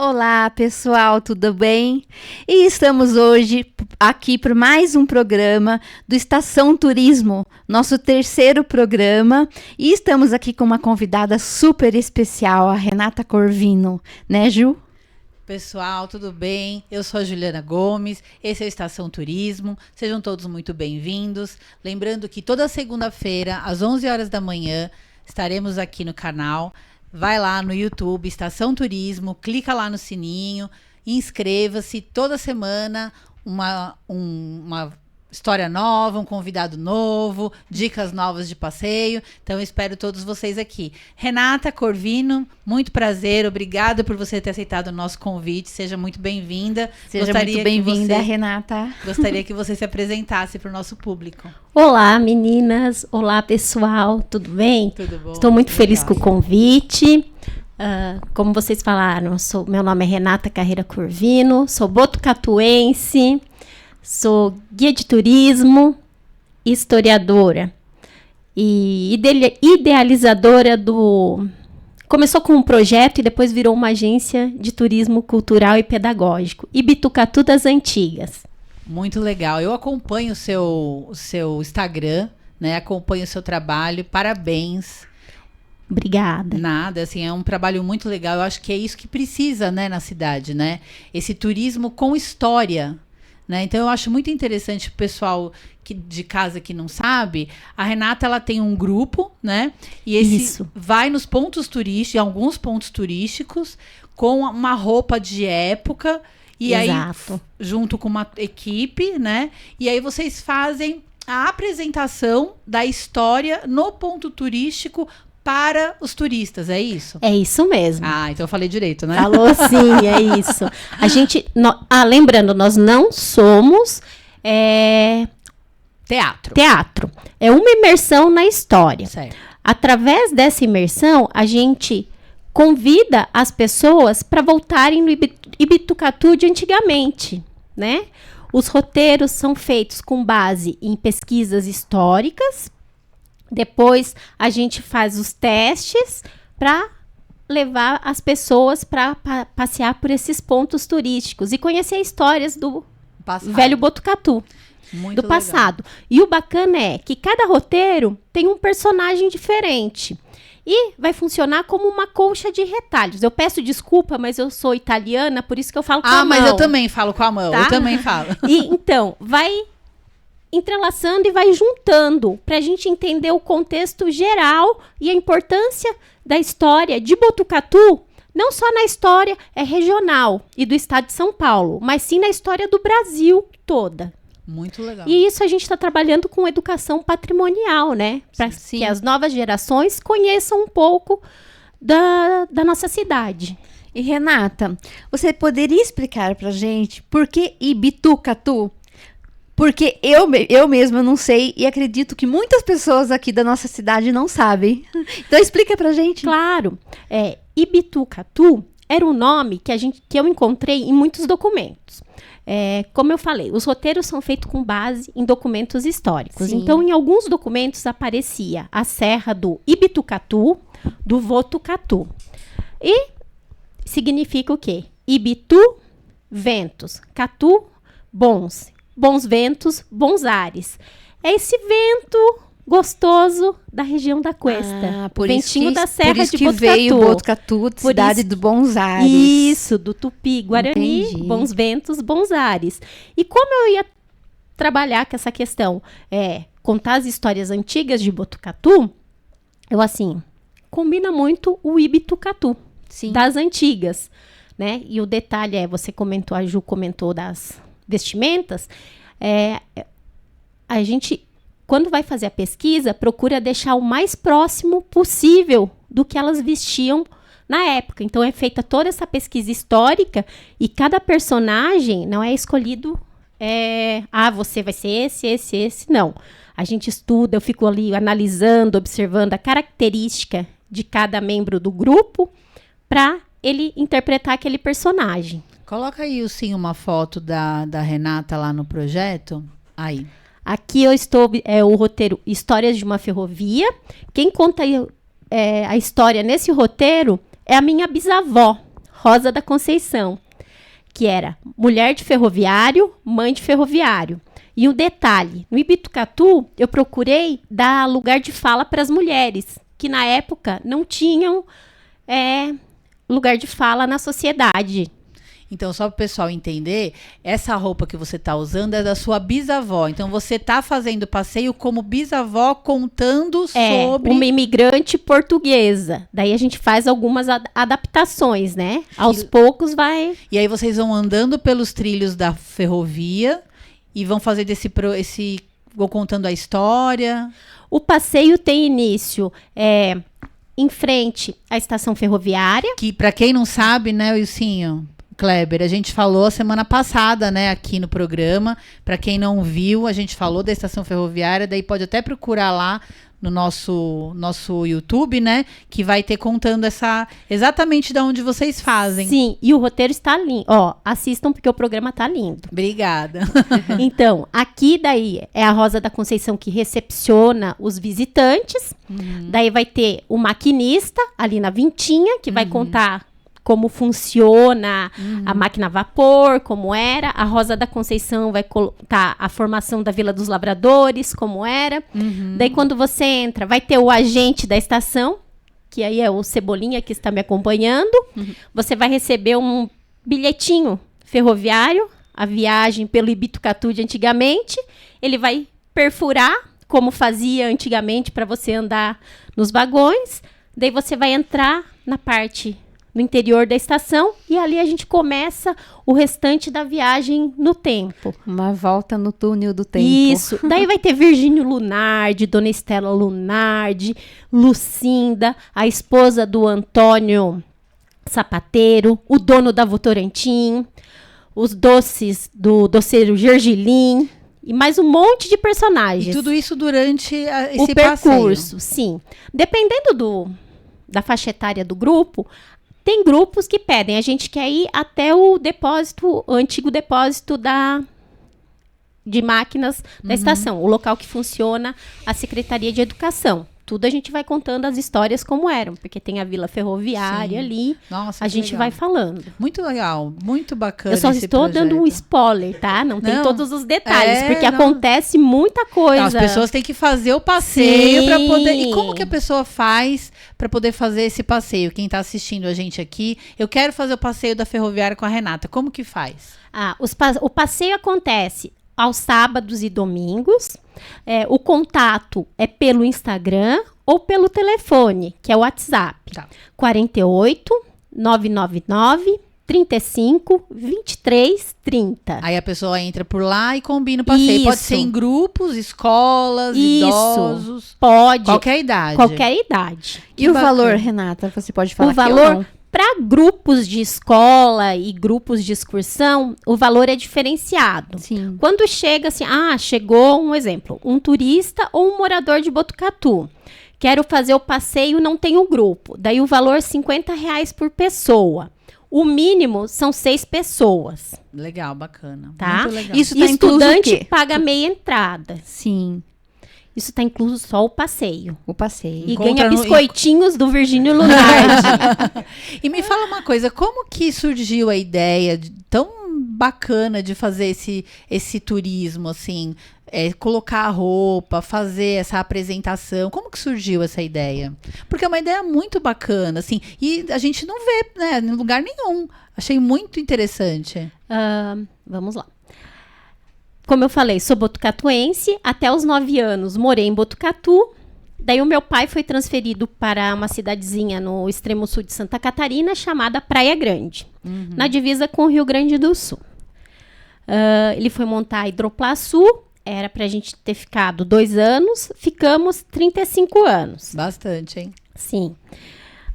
Olá, pessoal, tudo bem? E estamos hoje aqui para mais um programa do Estação Turismo, nosso terceiro programa, e estamos aqui com uma convidada super especial, a Renata Corvino, né, Ju? Pessoal, tudo bem? Eu sou a Juliana Gomes, esse é o Estação Turismo, sejam todos muito bem-vindos. Lembrando que toda segunda-feira, às 11 horas da manhã, estaremos aqui no canal. Vai lá no YouTube, Estação Turismo, clica lá no sininho, inscreva-se. Toda semana uma história nova, um convidado novo, dicas novas de passeio. Então, eu espero todos vocês aqui. Renata Corvino, muito prazer, obrigada por você ter aceitado o nosso convite. Seja muito bem-vinda. Seja muito bem-vinda, Renata. Gostaria que você se apresentasse para o nosso público. Olá, meninas. Olá, pessoal. Tudo bem? Tudo bom? Estou muito feliz com o convite. Como vocês falaram, meu nome é Renata Carreira Corvino, sou botucatuense, sou guia de turismo, historiadora e idealizadora do... Começou com um projeto e depois virou uma agência de turismo cultural e pedagógico, Ibitucatu das Antigas. Muito legal. Eu acompanho o seu Instagram, né? Acompanho o seu trabalho. Parabéns. Obrigada. Nada, assim, é um trabalho muito legal. Eu acho que é isso que precisa, né, na cidade, né? Esse turismo com história, né? Então, eu acho muito interessante o pessoal de casa que não sabe. A Renata, ela tem um grupo, né? E Isso. Vai nos pontos turísticos, em alguns pontos turísticos, com uma roupa de época. E Exato. Aí, junto com uma equipe, né? E aí vocês fazem a apresentação da história no ponto turístico para os turistas, é isso? É isso mesmo. Ah, então eu falei direito, né? Falou sim, é isso. A gente, lembrando, nós não somos teatro. É uma imersão na história. Certo. Através dessa imersão, a gente convida as pessoas para voltarem no Ibitucatu de antigamente, né? Os roteiros são feitos com base em pesquisas históricas. Depois a gente faz os testes para levar as pessoas para passear por esses pontos turísticos e conhecer histórias do velho Botucatu, Muito do passado. Legal. E o bacana é que cada roteiro tem um personagem diferente. E vai funcionar como uma colcha de retalhos. Eu peço desculpa, mas eu sou italiana, por isso que eu falo com a mão. Ah, mas eu também falo com a mão, tá? Eu também falo. E, então, vai entrelaçando e vai juntando para a gente entender o contexto geral e a importância da história de Botucatu, não só na história regional e do estado de São Paulo, mas sim na história do Brasil toda. Muito legal. E isso a gente está trabalhando com educação patrimonial, né? Para que as novas gerações conheçam um pouco da nossa cidade. E Renata, você poderia explicar para a gente por que Ibitucatu? Porque eu mesma não sei e acredito que muitas pessoas aqui da nossa cidade não sabem. Então explica pra gente. Claro. Ibitucatu era um nome que eu encontrei em muitos documentos. Como eu falei, os roteiros são feitos com base em documentos históricos. Sim. Então, em alguns documentos aparecia a serra do Ibitucatu, do Votucatu. E significa o quê? Ibitu, ventos. Catu, bons. Bons ventos, bons ares. É esse vento gostoso da região da Cuesta. Por ventinho da Serra por isso de que Botucatu. veio Botucatu, cidade do Bons Ares. Isso, do Tupi, Guarani, Entendi. bons ventos, bons ares. E como eu ia trabalhar com essa questão, contar as histórias antigas de Botucatu, eu assim, combina muito o Ibitucatu, Sim. das antigas, né? E o detalhe você comentou, a Ju comentou das vestimentas, a gente, quando vai fazer a pesquisa, procura deixar o mais próximo possível do que elas vestiam na época. Então, é feita toda essa pesquisa histórica e cada personagem não é escolhido, você vai ser esse. Não. A gente estuda, eu fico ali analisando, observando a característica de cada membro do grupo para ele interpretar aquele personagem. Coloca aí, uma foto da Renata lá no projeto. Aí. Aqui eu estou, o roteiro Histórias de uma Ferrovia. Quem conta a história nesse roteiro é a minha bisavó, Rosa da Conceição, que era mulher de ferroviário, mãe de ferroviário. E um detalhe, no Ibitucatu, eu procurei dar lugar de fala para as mulheres, que na época não tinham lugar de fala na sociedade. Então, só para o pessoal entender, essa roupa que você está usando é da sua bisavó. Então, você está fazendo passeio como bisavó, contando sobre... uma imigrante portuguesa. Daí a gente faz algumas adaptações, né? Aos poucos vai... E aí vocês vão andando pelos trilhos da ferrovia e vão fazer vão contando a história. O passeio tem início em frente à estação ferroviária. Que, para quem não sabe, né, Wilsinho... Kleber, a gente falou semana passada, né, aqui no programa. Para quem não viu, a gente falou da estação ferroviária, daí pode até procurar lá no nosso YouTube, né, que vai ter contando exatamente de onde vocês fazem. Sim, e o roteiro está lindo. Ó, assistam porque o programa tá lindo. Obrigada. Então, aqui daí é a Rosa da Conceição que recepciona os visitantes. Daí vai ter o maquinista ali na vintinha, que vai contar como funciona a máquina a vapor, como era. A Rosa da Conceição vai contar a formação da Vila dos Lavradores, como era. Daí, quando você entra, vai ter o agente da estação, que aí é o Cebolinha que está me acompanhando. Você vai receber um bilhetinho ferroviário, a viagem pelo Ibitucatu de antigamente. Ele vai perfurar, como fazia antigamente, para você andar nos vagões. Daí, você vai entrar na parte... no interior da estação, e ali a gente começa o restante da viagem no tempo. Uma volta no túnel do tempo. Isso. Daí vai ter Virgínio Lunardi, Dona Estela Lunardi, Lucinda, a esposa do Antônio Sapateiro, o dono da Votorantim, os doces do doceiro Gergelim, e mais um monte de personagens. E tudo isso durante esse o percurso, passeio. Sim. Dependendo da faixa etária do grupo, tem grupos que pedem, a gente quer ir até o antigo depósito de máquinas da estação, o local que funciona a Secretaria de Educação. Tudo a gente vai contando as histórias como eram, porque tem a Vila Ferroviária ali, Nossa, a gente vai falando. Muito legal, muito bacana. Eu só esse estou projeto. dando um spoiler, tá? Não tem todos os detalhes, porque não. acontece muita coisa. As pessoas têm que fazer o passeio para poder... E Sim. como que a pessoa faz para poder fazer esse passeio? Quem está assistindo a gente aqui, eu quero fazer o passeio da Ferroviária com a Renata. Como que faz? O passeio acontece aos sábados e domingos. O contato é pelo Instagram ou pelo telefone, que é o WhatsApp. Tá. 48 999 35 23 30. Aí a pessoa entra por lá e combina o passeio. Pode ser em grupos, escolas, idosos. Pode. Qualquer idade. Qualquer idade. E o valor, Renata? Você pode falar O valor, para grupos de escola e grupos de excursão, o valor é diferenciado. Sim. Quando chega assim, chegou um exemplo, um turista ou um morador de Botucatu. Quero fazer o passeio, não tem um grupo. Daí o valor é R$50 por pessoa. O mínimo são 6 pessoas. Legal, bacana. Tá? Muito legal. Isso tá incluso o Estudante quê? paga meia entrada. Sim, Isso está incluso só o passeio. o passeio. E Encontra ganha no- biscoitinhos do Virgínio Lunardi. E me fala uma coisa, como que surgiu a ideia tão bacana de fazer esse turismo, assim, colocar a roupa, fazer essa apresentação? Como que surgiu essa ideia? Porque é uma ideia muito bacana, assim, e a gente não vê, né, em lugar nenhum. Achei muito interessante. Vamos lá. Como eu falei, sou botucatuense. Até os 9 anos morei em Botucatu. Daí o meu pai foi transferido para uma cidadezinha no extremo sul de Santa Catarina, chamada Praia Grande, na divisa com o Rio Grande do Sul. Ele foi montar a Hidroplaçu. Era pra gente ter ficado 2 anos. Ficamos 35 anos. Bastante, hein? Sim.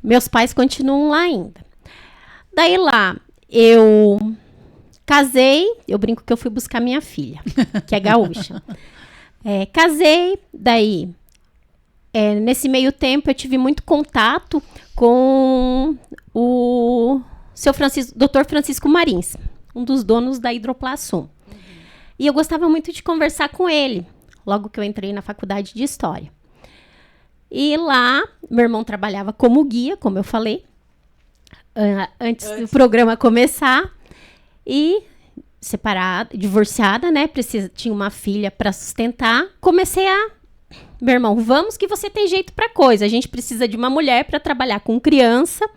Meus pais continuam lá ainda. Daí lá, eu casei. Eu brinco que eu fui buscar minha filha, que é gaúcha. Casei, daí... nesse meio tempo, eu tive muito contato com o Dr. Francisco Marins, um dos donos da Hidroplaçu. E eu gostava muito de conversar com ele, logo que eu entrei na faculdade de História. E lá, meu irmão trabalhava como guia, como eu falei. antes do programa começar. E separada, divorciada, né? Tinha uma filha para sustentar. Comecei meu irmão, vamos que você tem jeito para coisa. A gente precisa de uma mulher para trabalhar com criança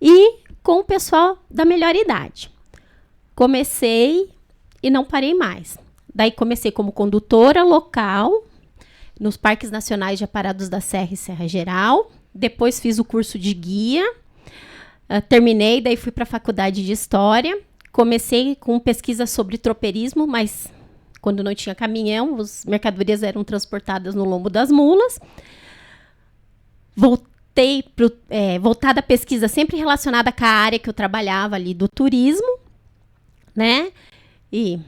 e com o pessoal da melhor idade. Comecei e não parei mais. Daí comecei como condutora local nos Parques Nacionais de Aparados da Serra e Serra Geral. Depois fiz o curso de guia. Terminei, daí fui para a faculdade de História. Comecei com pesquisa sobre tropeirismo, mas quando não tinha caminhão, as mercadorias eram transportadas no lombo das mulas. Voltada à pesquisa sempre relacionada com a área que eu trabalhava ali do turismo, né? E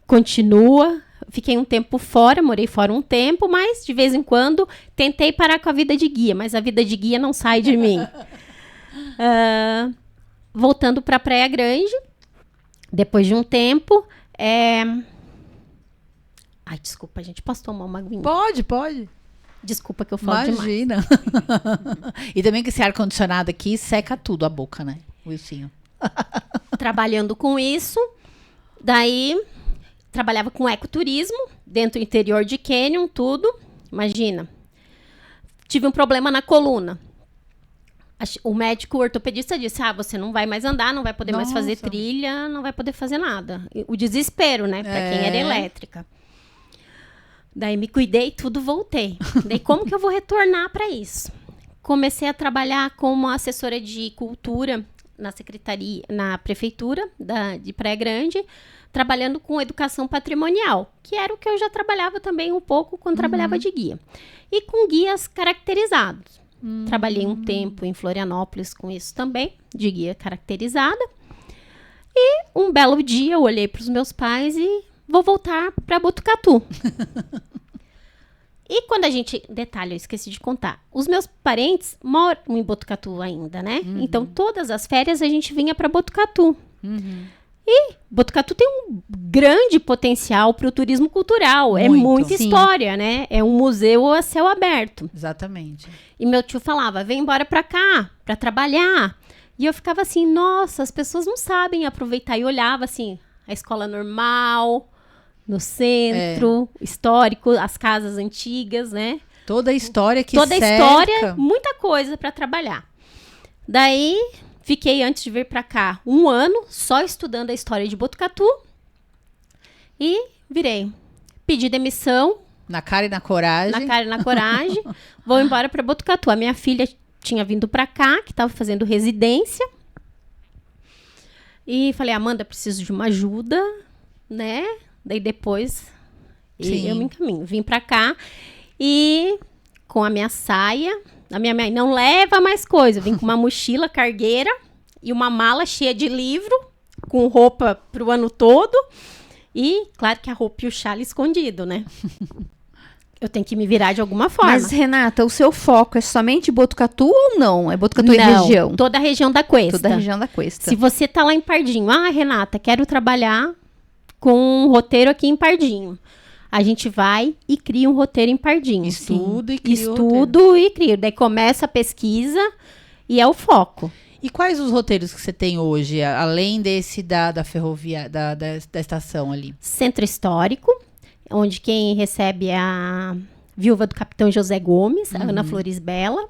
continua. Fiquei um tempo fora, morei fora um tempo, mas de vez em quando tentei parar com a vida de guia, mas a vida de guia não sai de mim. Voltando para Praia Grande, depois de um tempo... Ai, desculpa, gente, posso tomar uma aguinha? Pode. Desculpa que eu falo Imagina. E também que esse ar-condicionado aqui seca tudo a boca, né, Wilsinho? Trabalhando com isso, daí trabalhava com ecoturismo, dentro do interior de Canyon, tudo. Imagina, tive um problema na coluna. O médico ortopedista disse, você não vai mais andar, não vai poder mais fazer trilha, não vai poder fazer nada. O desespero, né, para quem era elétrica. Daí me cuidei, tudo voltei. Daí como que eu vou retornar para isso? Comecei a trabalhar como assessora de cultura na secretaria, na prefeitura de Praia Grande, trabalhando com educação patrimonial, que era o que eu já trabalhava também um pouco quando trabalhava de guia. E com guias caracterizados. Trabalhei um tempo em Florianópolis com isso também, de guia caracterizada. E um belo dia eu olhei para os meus pais e vou voltar para Botucatu. E quando detalhe, eu esqueci de contar. Os meus parentes moram em Botucatu ainda, né? Então, todas as férias a gente vinha para Botucatu. E Botucatu tem um grande potencial para o turismo cultural. É muita história, né? É um museu a céu aberto. Exatamente. E meu tio falava, vem embora para cá, para trabalhar. E eu ficava assim, nossa, as pessoas não sabem aproveitar. E olhava assim, a escola normal... no centro, histórico, as casas antigas, né? Toda a história que Toda cerca. a história, muita coisa para trabalhar. Daí, fiquei, antes de vir para cá, 1 ano só estudando a história de Botucatu. E virei. Pedi demissão. Na cara e na coragem. Na cara e na coragem. Vou embora para Botucatu. A minha filha tinha vindo para cá, que estava fazendo residência. E falei, Amanda, preciso de uma ajuda, né? Daí depois eu me encaminho. Vim pra cá e com a minha saia, a minha mãe não leva mais coisa. Eu vim com uma mochila cargueira e uma mala cheia de livro, com roupa pro ano todo. E claro que a roupa e o chale escondido, né? Eu tenho que me virar de alguma forma. Mas, Renata, o seu foco é somente Botucatu ou não? É Botucatu e região? Toda a região da Cuesta. Toda a região da Cuesta. Se você tá lá em Pardinho, Renata, quero trabalhar com um roteiro aqui em Pardinho. A gente vai e cria um roteiro em Pardinho. Estudo e cria Estudo e cria. Daí começa a pesquisa e é o foco. E quais os roteiros que você tem hoje, além desse da ferrovia, da estação ali? Centro Histórico, onde quem recebe é a viúva do capitão José Gomes, a Ana Flores Bela.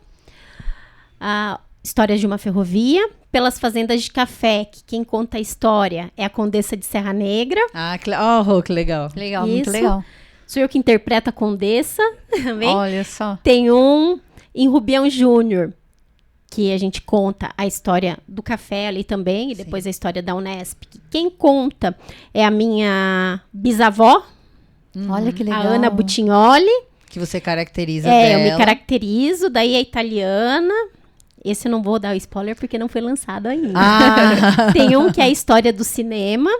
Histórias de uma ferrovia. Pelas fazendas de café, que quem conta a história é a Condessa de Serra Negra. Que legal. Legal, muito legal. Sou eu que interpreto a Condessa também. Olha só. Tem um em Rubião Júnior, que a gente conta a história do café ali também, e depois a história da Unesp. Quem conta é a minha bisavó, Olha que legal. a Ana Butignoli. Que você caracteriza dela. Eu me caracterizo, daí a italiana. Esse eu não vou dar o spoiler porque não foi lançado ainda. Tem um que é a história do cinema,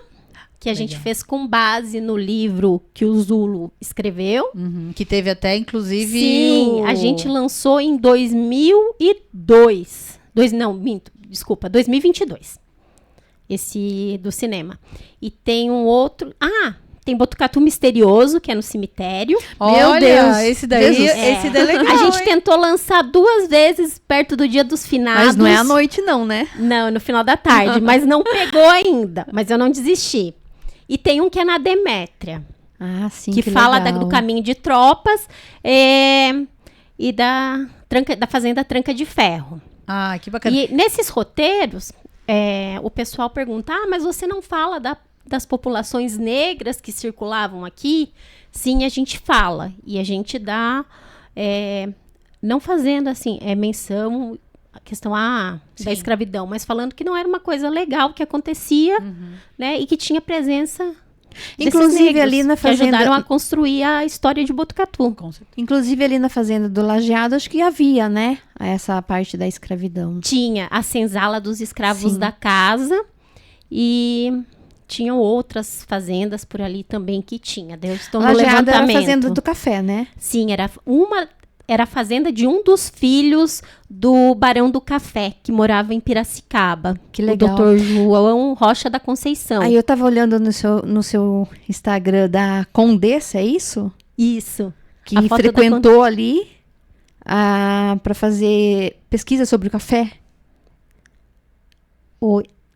que a gente fez com base no livro que o Zulo escreveu. Que teve até, inclusive... Sim, a gente lançou em 2002. 2022. Esse do cinema. E tem um outro... Tem Botucatu Misterioso, que é no cemitério. Olha, Meu Deus. esse daí, Jesus. esse daí é legal. A gente hein? tentou lançar 2 vezes perto do Dia dos Finados. Mas não é à noite não, né? Não, no final da tarde. Mas não pegou ainda. Mas eu não desisti. E tem um que é na Demétria. Ah, sim, que fala legal. do caminho de tropas e da Fazenda Tranca de Ferro. Ah, que bacana. E nesses roteiros, o pessoal pergunta, mas você não fala das populações negras que circulavam aqui? Sim, a gente fala. E a gente dá, não fazendo assim, menção a questão da escravidão, mas falando que não era uma coisa legal que acontecia, né? E que tinha presença Inclusive desses negros, ali na que fazenda, ajudaram a construir a história de Botucatu. Com certeza. inclusive ali na fazenda do Lajeado, acho que havia, né, essa parte da escravidão. Tinha a senzala dos escravos Sim. da casa e tinham outras fazendas por ali também que tinha. Eu estou no Lajeado era a levantamento. fazenda do café, né? Sim, era a fazenda de um dos filhos do Barão do Café, que morava em Piracicaba. Que legal. O doutor João Rocha da Conceição. Aí eu tava olhando no seu Instagram da Condessa, é isso? Isso. Que A foto da frequentou ali para fazer pesquisa sobre o café.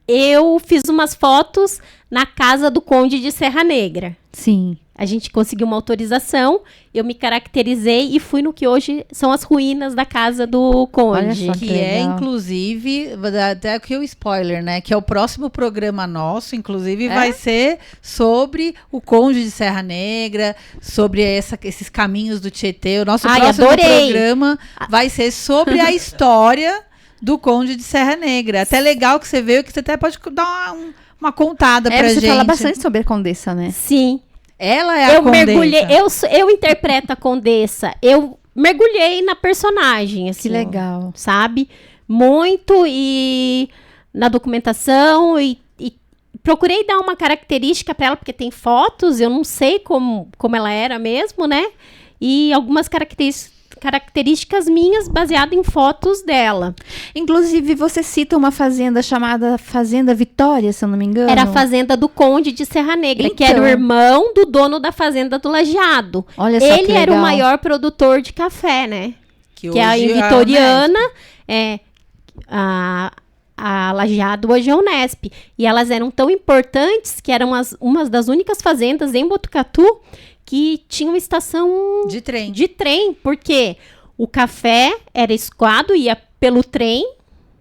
Eu fiz umas fotos na casa do Conde de Serra Negra. Sim. A gente conseguiu uma autorização, eu me caracterizei e fui no que hoje são as ruínas da casa do Conde. Olha só Que é, legal. inclusive, vou dar até aqui o spoiler, né? Que é o próximo programa nosso, inclusive, vai ser sobre o Conde de Serra Negra, sobre esses caminhos do Tietê. O nosso próximo programa vai ser sobre a história do Conde de Serra Negra. Até legal que você veio, que você até pode dar uma contada pra Você gente. fala bastante sobre a Condessa, né? Sim. Ela é a Eu Condessa. mergulhei, eu interpreto a Condessa. Eu mergulhei na personagem, assim. Que legal. Sabe? Muito e na documentação e procurei dar uma característica para ela, porque tem fotos, eu não sei como ela era mesmo, né? E algumas características minhas baseadas em fotos dela. Inclusive, você cita uma fazenda chamada Fazenda Vitória, se eu não me engano. Era a fazenda do Conde de Serra Negra, que era o Então. irmão do dono da fazenda do Lajeado. Olha só Ele que era o legal. maior produtor de café, né? Que Que é hoje em Vitoriana, a Lajeado hoje é a Unesp. E elas eram tão importantes que eram umas das únicas fazendas em Botucatu que tinha uma estação de trem. de trem, porque o café era escoado, ia pelo trem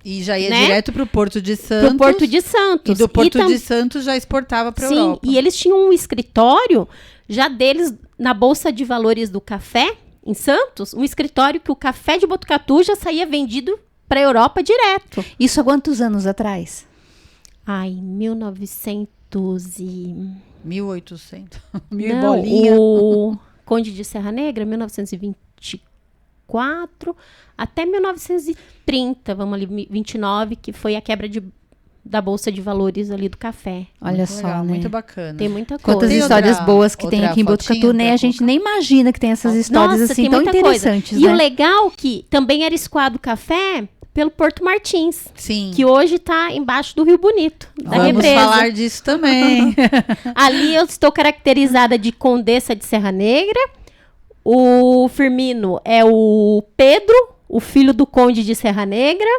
E já ia né? direto pro Porto de Santos. pro Porto de Santos. E do Porto tam- de Santos já exportava para Sim, Europa. e eles tinham um escritório já deles na Bolsa de Valores do Café, em Santos, um escritório que o café de Botucatu já saía vendido para a Europa direto. Isso há quantos anos atrás? Ai, 1900 e... 1800. Mil Não, bolinha. o Conde de Serra Negra, 1924 até 1930, vamos ali, 29, que foi a quebra da Bolsa de Valores ali do café. Olha Muito só, legal, né? muito bacana. Tem muita coisa. Quantas Tem histórias outra- boas que tem outra aqui em fotinha Botucatu, né? pra A gente colocar? nem imagina que tem essas histórias Nossa, assim tem tão muita interessantes, coisa. E né? o legal que também era escoado café pelo Porto Martins, Sim. que hoje está embaixo do Rio Bonito, da Vamos represa. falar disso também. Ali eu estou caracterizada de Condessa de Serra Negra. O Firmino é o Pedro, o filho do Conde de Serra Negra.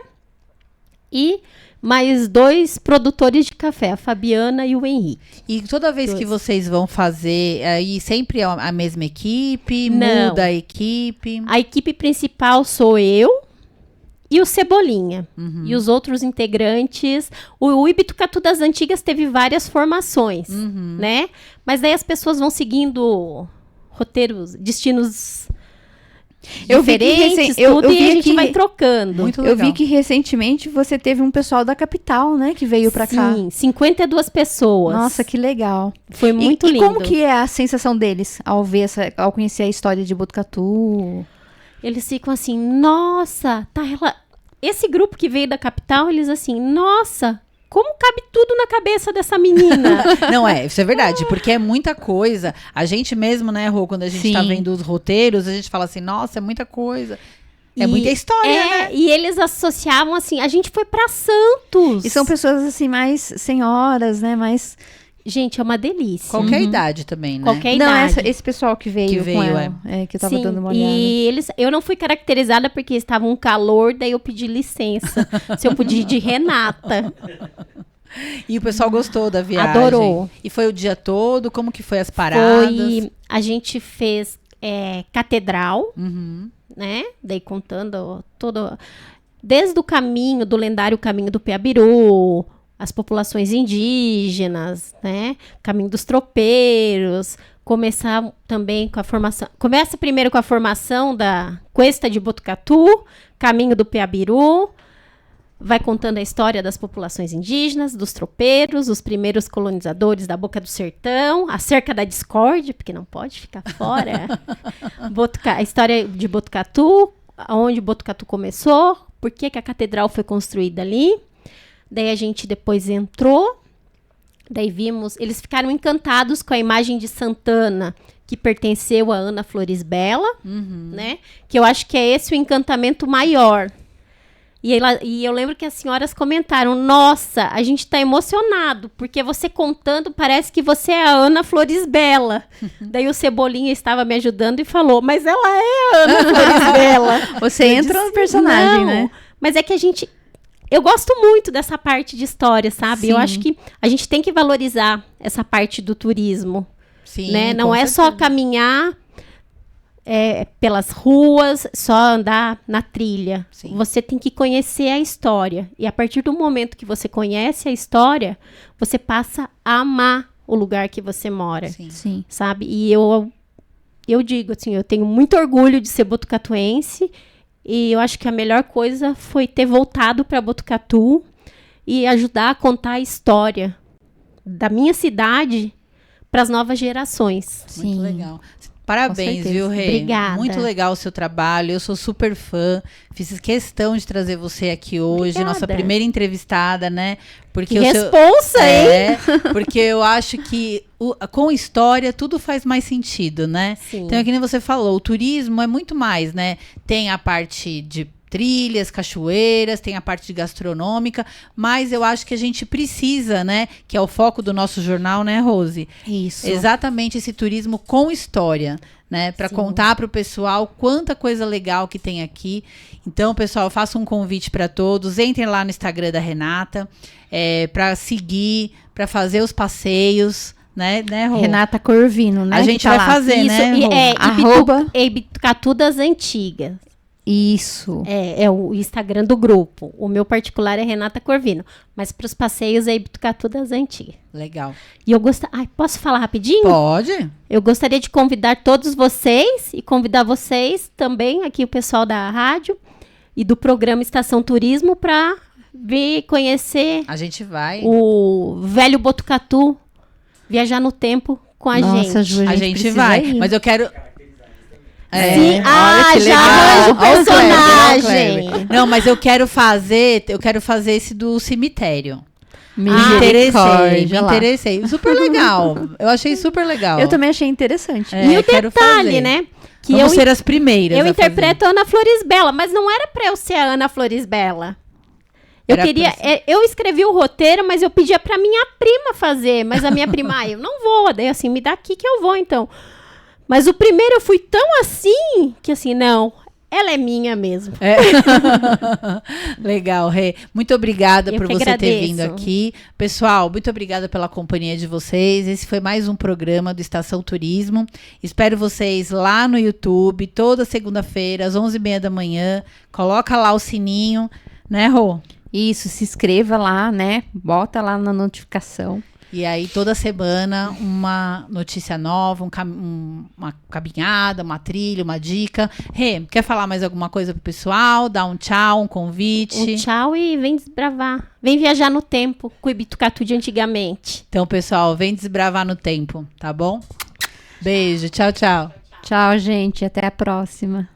E mais 2 produtores de café, a Fabiana e o Henrique. E toda vez que vocês vão fazer, aí sempre é a mesma equipe? Não. Muda a equipe? A equipe principal sou eu e o Cebolinha. E os outros integrantes. O Ibitucatu das Antigas teve várias formações, né? Mas daí as pessoas vão seguindo roteiros, destinos Eu vi que diferentes, eu tudo, vi e a gente que- vai trocando. Muito Eu legal. vi que recentemente você teve um pessoal da capital, né? Que veio pra cá. Sim, 52 pessoas. Nossa, que legal. Foi muito e lindo. como que é a sensação deles ao ver ao conhecer a história de Botucatu? Eles ficam assim, nossa, esse grupo que veio da capital, eles assim, nossa, como cabe tudo na cabeça dessa menina? Não, isso é verdade, porque é muita coisa. A gente mesmo, né, Rô, quando a gente tá Sim. vendo os roteiros, a gente fala assim, nossa, é muita coisa. É muita história, né? E eles associavam assim, a gente foi pra Santos. E são pessoas assim mais senhoras, né? Mais Gente, é uma delícia. Qualquer idade também, né? Qualquer Não, idade. esse pessoal que veio com ela, que eu tava Sim, dando uma olhada. e eu não fui caracterizada porque estava um calor, daí eu pedi licença. Se eu podia ir de Renata. E o pessoal gostou da viagem? Adorou. E foi o dia todo? Como que foi as paradas? A gente fez catedral, Uhum. né? Daí contando todo... Desde o caminho, do lendário caminho do Piabiru, as populações indígenas, né? Caminho dos tropeiros. Começar também com a formação... Começa primeiro com a formação da Cuesta de Botucatu, caminho do Piabiru. Vai contando a história das populações indígenas, dos tropeiros, os primeiros colonizadores da Boca do Sertão, acerca da discórdia, porque não pode ficar fora. A história de Botucatu, onde Botucatu começou, por que a catedral foi construída ali. Daí a gente depois entrou, daí vimos, eles ficaram encantados com a imagem de Santana, que pertenceu a Ana Flores Bela, né? Que eu acho que é esse o encantamento maior. E eu lembro que as senhoras comentaram, nossa, a gente tá emocionado, porque você contando parece que você é a Ana Flores Bela. Daí o Cebolinha estava me ajudando e falou, mas ela é a Ana Flores Bela. Você entra no personagem, né? Mas é que eu gosto muito dessa parte de história, sabe? Sim. Eu acho que a gente tem que valorizar essa parte do turismo. Sim, Né? Não com é só certeza. caminhar pelas ruas, só andar na trilha. Sim. Você tem que conhecer a história. E a partir do momento que você conhece a história, você passa a amar o lugar que você mora. Sim. Sim. Sabe? E eu digo assim, eu tenho muito orgulho de ser botucatuense. E eu acho que a melhor coisa foi ter voltado para Botucatu e ajudar a contar a história da minha cidade para as novas gerações. Muito Sim. legal. Parabéns, certeza. viu, Rê? Obrigada. Muito legal o seu trabalho. Eu sou super fã. Fiz questão de trazer você aqui hoje, Obrigada. nossa primeira entrevistada, né? Porque Que o seu... responsa, hein? Porque eu acho que com história tudo faz mais sentido, né? Sim. Então, é que nem você falou, o turismo é muito mais, né? Tem a parte de trilhas, cachoeiras, tem a parte gastronômica, mas eu acho que a gente precisa, né? Que é o foco do nosso jornal, né, Rose? Isso. Exatamente esse turismo com história, né? Para Sim. contar para o pessoal quanta coisa legal que tem aqui. Então, pessoal, eu faço um convite para todos. Entrem lá no Instagram da Renata para seguir, para fazer os passeios, né, Rô? Renata Corvino, né? A que gente tá vai lá. fazer, Isso, né, e, Rô? Arroba- Ibitucatu das Antigas. Isso. É o Instagram do grupo. O meu particular é Renata Corvino. Mas para os passeios é Ibitucatu das Antigas. Legal. E eu gostaria... Posso falar rapidinho? Pode? Eu gostaria de convidar todos vocês e convidar vocês também, aqui o pessoal da rádio e do programa Estação Turismo, para vir conhecer A gente vai. o velho Botucatu, viajar no tempo com a Nossa, gente. Ju, A gente precisa vai. ir. Mas eu quero... Sim, olha que já legal. arranjo o Olha o Kleber, personagem. olha o Kleber. Não, mas eu quero fazer esse do cemitério. Me Misericórdia, lá. interessei. Super legal. Eu achei super legal. Eu também achei interessante. É, E o quero detalhe, fazer. né? Que Vamos eu ser as primeiras Eu a fazer. interpreto a Ana Flores Bela, mas não era pra eu ser a Ana Flores Bela. Era pra ser. Eu escrevi o roteiro, mas eu pedia pra minha prima fazer. Mas a minha prima, eu não vou. Daí assim, me dá aqui que eu vou, então. Mas o primeiro eu fui tão assim, que assim, não, ela é minha mesmo. É. Legal, Rê. Muito obrigada Eu por que você ter agradeço. vindo aqui. Pessoal, muito obrigada pela companhia de vocês. Esse foi mais um programa do Estação Turismo. Espero vocês lá no YouTube, toda segunda-feira, às 11h30 da manhã. Coloca lá o sininho, né, Rô? Isso, se inscreva lá, né? Bota lá na notificação. E aí, toda semana, uma notícia nova, uma caminhada, uma trilha, uma dica. Rê, quer falar mais alguma coisa pro pessoal? Dar um tchau, um convite? Um tchau e vem desbravar. Vem viajar no tempo com o Ibitucatu de antigamente. Então, pessoal, vem desbravar no tempo, tá bom? Beijo, tchau, tchau. Tchau, gente. Até a próxima.